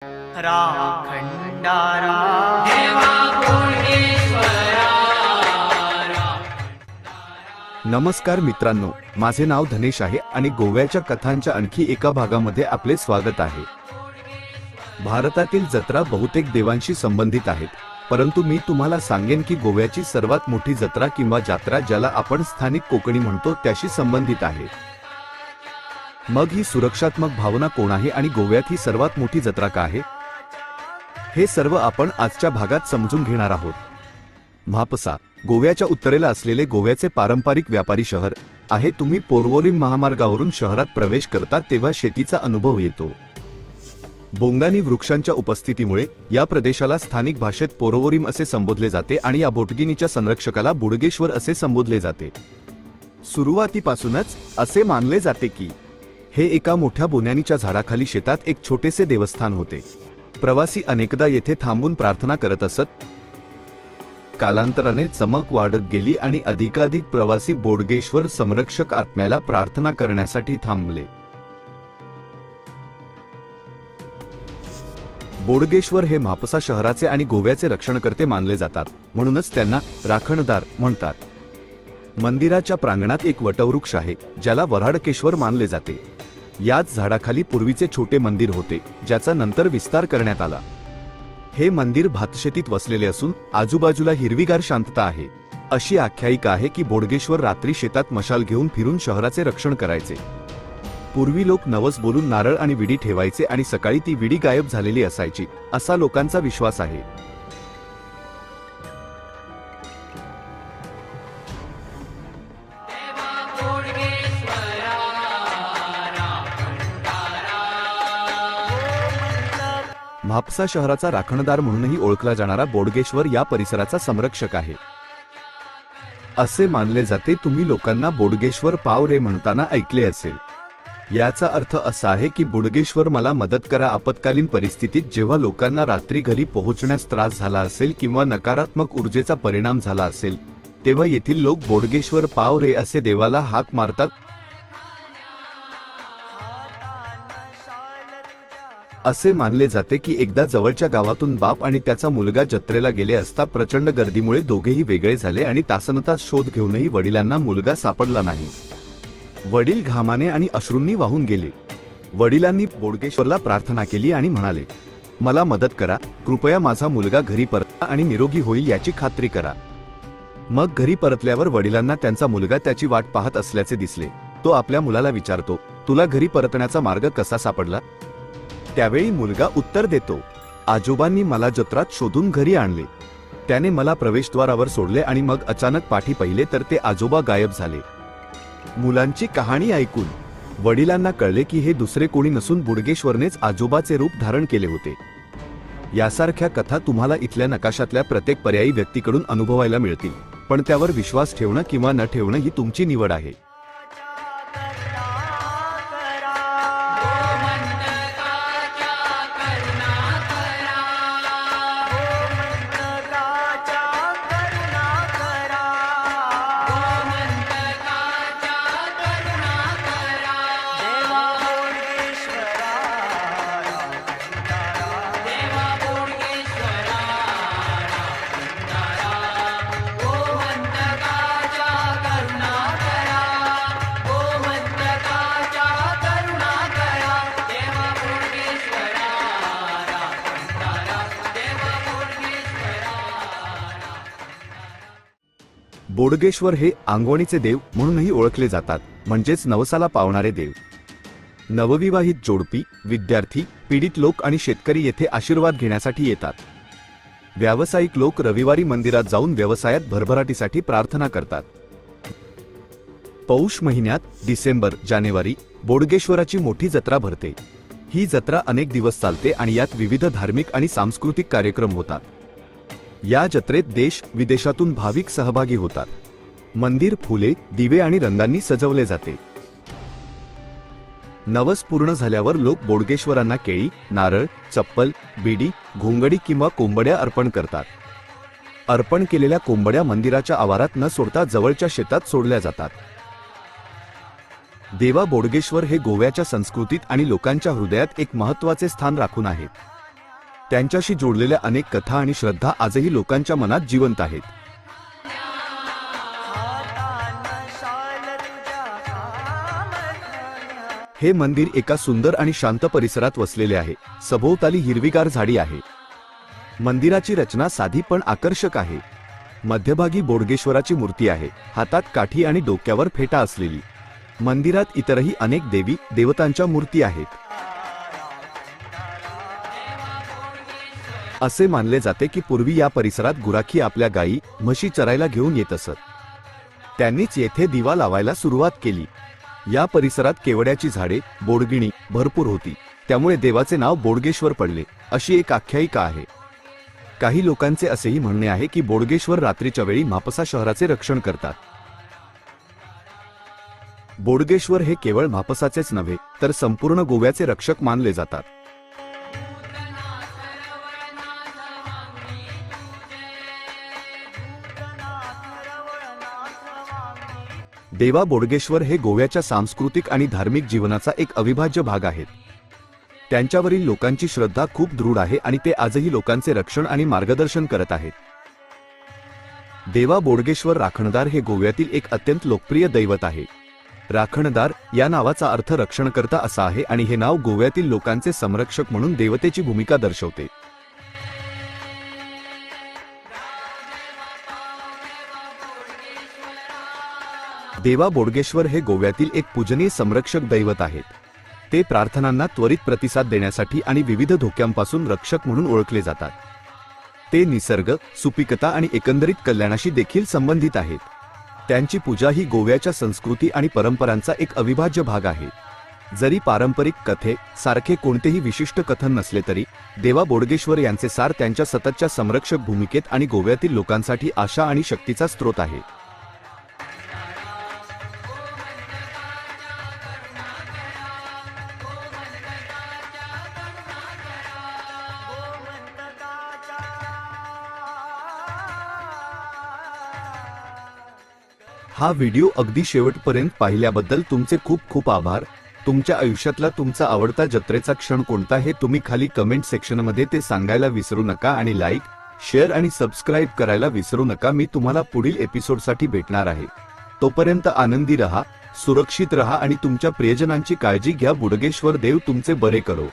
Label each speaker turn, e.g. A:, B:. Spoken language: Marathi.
A: राखंडारा
B: देवा बोडगेश्वरा।
C: नमस्कार मित्रांनो, माझे नाव धनेश आहे आणि गोव्याच्या कथांच्या आणखी एका भागामध्ये आपले स्वागत आहे। भारतातील जत्रा बहुतेक देवांशी संबंधित आहेत, परंतु मी तुम्हाला सांगेन की गोव्याची सर्वात मोठी जत्रा किंवा जात्रा ज्याला आपण स्थानिक कोकणी म्हणतो त्याशी संबंधित आहे। मग ही सुरक्षात्मक भावना कोण आहे आणि गोव्यात ही सर्वात मोठी जत्रा का आहे, हे सर्व आपण आजच्या भागात समजून घेणार आहोत। म्हापसा गोव्याच्या उत्तरेला असलेले गोव्याचे पारंपरिक व्यापारी शहर आहे। तुम्ही पोरवोरिम महामार्गावरून शहरात प्रवेश करता तेव्हा शेतीचा अनुभव येतो। बोंगानी वृक्षांच्या उपस्थितीमुळे या प्रदेशाला स्थानिक भाषेत पोरवोरिम असे संबोधले जाते आणि या बोटगिनीच्या संरक्षकाला बुडगेश्वर असे संबोधले जाते। सुरुवातीपासूनच असे मानले जाते की हे एका मोठ्या बोन्यानीच्या झाडाखाली शेतात एक छोटेसे देवस्थान होते। प्रवासी अनेकदा येथे थांबून प्रार्थना करत असत। कालांतराने चमक वाढत गेली आणि अधिकाधिक प्रवासी बोडगेश्वर संरक्षक आत्म्याला प्रार्थना करण्यासाठी थांबले। बोडगेश्वर हे म्हापसा शहराचे आणि गोव्याचे रक्षणकर्ते मानले जातात, म्हणूनच त्यांना राखणदार म्हणतात। मंदिराच्या प्रांगणात एक वटवृक्ष आहे ज्याला वऱ्हाडकेश्वर मानले जाते। याच झाडाखाली पूर्वीचे छोटे मंदिर होते ज्याचा नंतर विस्तार करण्यात आला। हे मंदिर भातशेतीत वसलेले असून आजूबाजूला हिरवीगार शांतता आहे। अशी आख्यायिका आहे की बोडगेश्वर रात्री शेतात मशाल घेऊन फिरून शहराचे रक्षण करायचे। पूर्वी लोक नवस बोलून नारळ आणि विडी ठेवायचे आणि सकाळी ती विडी गायब झालेली असायची असा लोकांचा विश्वास आहे। म्हापसा शहराचा राखणदार म्हणूनही ओळखला जाणारा बोडगेश्वर या परिसराचा संरक्षक आहे। असे मानले जाते तुम्ही लोकांना बोडगेश्वर पाव रे म्हणताना ऐकले असेल। याचा अर्थ असा आहे की बोडगेश्वर मला मदत करा। आपत्कालीन परिस्थितीत जेव्हा लोकांना रात्री घरी पोहोचण्यास त्रास झाला असेल किंवा नकारात्मक ऊर्जेचा परिणाम झाला असेल तेव्हा येथील लोक बोडगेश्वर पाव रे असे देवाला हाक मारतात। असे मानले जाते की एकदा जवळच्या गावातून बाप आणि त्याचा मुलगा जत्रेला गेले असता प्रचंड गर्दीमुळे दोघेही वेगळे झाले आणि तासनतास शोध घेऊनही वडिलांना मुलगा सापडला नाही। वडील घामाने आणि अश्रूंनी वाहून गेले। वडिलांनी बोडगेश्वरला प्रार्थना केली आणि म्हणाले, मला मदत करा, कृपया माझा मुलगा घरी परता आणि निरोगी होईल याची खात्री करा। मग घरी परतल्यावर वडिलांना त्यांचा मुलगा त्याची वाट पाहत असल्याचे दिसले। तो आपल्या मुलाला विचारतो, तुला घरी परतण्याचा मार्ग कसा सापडला? त्यावेळी मुलगा उत्तर देतो, आजोबांनी मला जत्रात शोधून घरी आणले। त्याने मला प्रवेशद्वारावर सोडले आणि मग अचानक पाठी पाहिले तर ते आजोबा गायब झाले। मुलांची कहाणी ऐकून वडिलांना कळले की हे दुसरे कोणी नसून बुडगेश्वरनेच आजोबाचे रूप धारण केले होते। यासारख्या कथा तुम्हाला इथल्या नकाशातल्या प्रत्येक पर्यायी व्यक्तीकडून अनुभवायला मिळतील, पण त्यावर विश्वास ठेवणं किंवा न ठेवणं ही तुमची निवड आहे। बोडगेश्वर हे आंगवणीचे देव म्हणूनही ओळखले जातात, म्हणजेच नवसाला पावणारे देव। नवविवाहित जोडपी, विद्यार्थी, पीडित लोक आणि शेतकरी येथे आशीर्वाद घेण्यासाठी येतात। व्यावसायिक लोक रविवारी मंदिरात जाऊन व्यवसायात भरभराटीसाठी प्रार्थना करतात। पौष महिन्यात डिसेंबर जानेवारी बोडगेश्वराची मोठी जत्रा भरते। ही जत्रा अनेक दिवस चालते आणि यात विविध धार्मिक आणि सांस्कृतिक कार्यक्रम होतात। या जत्रेत देश विदेशातून भाविक सहभागी होतात। मंदिर फुले, दिवे आणि रंगांनी सजवले जाते। नवस पूर्ण झाल्यावर लोक बोडगेश्वरांना केळी, नारळ, चप्पल, बिडी, घोंगडी किंवा कोंबड्या अर्पण करतात। अर्पण केलेल्या कोंबड्या मंदिराच्या आवारात न सोडता जवळच्या शेतात सोडल्या जातात। देवा बोडगेश्वर हे गोव्याच्या संस्कृतीत आणि लोकांच्या हृदयात एक महत्त्वाचे स्थान राखून आहेत। त्यांच्याशी जोडलेल्या अनेक कथा आणि श्रद्धा आजही लोकांच्या मनात जिवंत आहेत. हे मंदिर एका सुंदर आणि शांत परिसरात वसलेले आहे. सभोवताली हिरवीगार झाडी आहे. मंदिराची रचना साधी पण आकर्षक आहे. मध्यभागी बोडगेश्वराची मूर्ती आहे, हातात काठी आणि डोक्यावर फेटा असलेली. मंदिरात इतरही अनेक देवी देवतांच्या मूर्ती आहेत. असे मानले जाते की पूर्वी या परिसरात गुराखी आपल्या गायी म्हशी चरायला घेऊन येत असत. त्यांनीच येथे दिवा लावायला सुरुवात केली. या परिसरात केवड्याची झाडे बोडगिणी भरपूर होती, त्यामुळे देवाचे नाव बोडगेश्वर पडले, अशी एक आख्यायिका आहे. काही लोकांचे असेही म्हणणे आहे की बोडगेश्वर रात्रीच्या वेळी म्हापसा शहराचे रक्षण करतात. बोडगेश्वर हे केवळ म्हापसाचेच नव्हे तर संपूर्ण गोव्याचे रक्षक मानले जातात. देवा बोडगेश्वर हे गोव्याच्या सांस्कृतिक आणि धार्मिक जीवनाचा एक अविभाज्य भाग आहेत. त्यांच्यावरील लोकांची श्रद्धा खूप दृढ आहे आणि ते आजही लोकांचे रक्षण आणि मार्गदर्शन करत आहेत. देवा बोडगेश्वर राखणदार हे गोव्यातील एक अत्यंत लोकप्रिय दैवत आहे. राखणदार या नावाचा अर्थ रक्षणकर्ता असा आहे आणि हे नाव गोव्यातील लोकांचे संरक्षक म्हणून देवतेची भूमिका दर्शवते. देवा बोडगेश्वर हे गोव्यातील एक पूजनीय संरक्षक दैवत आहेत. ते प्रार्थनांना त्वरित प्रतिसाद देण्यासाठी आणि विविध धोक्यांपासून रक्षक म्हणून ओळखले जातात. ते निसर्ग, सुपीकता आणि एकंदरीत कल्याणाशी देखील संबंधित आहेत. त्यांची पूजा ही गोव्याच्या संस्कृती आणि परंपरांचा एक अविभाज्य भाग आहे. जरी पारंपरिक कथे सारखे कोणतेही विशिष्ट कथन नसले तरी देवा बोडगेश्वर यांचे सार त्यांच्या सततच्या संरक्षक भूमिकेत आणि गोव्यातील लोकांसाठी आशा आणि शक्तीचा स्रोत आहे. हा व्हिडिओ अगदी शेवटपर्यंत पाहिल्याबद्दल तुमचे खूप खूप आभार. तुमच्या आयुष्यातला तुमचा आवडता जत्रेचा क्षण कोणता हे तुम्ही खाली कमेंट सेक्शनमध्ये ते सांगायला विसरू नका आणि लाईक, शेअर आणि सबस्क्राईब करायला विसरू नका. मी तुम्हाला पुढील एपिसोडसाठी भेटणार आहे. तोपर्यंत आनंदी रहा, सुरक्षित रहा आणि तुमच्या प्रियजनांची काळजी घ्या. बोडगेश्वर देव तुमचे बरे करो.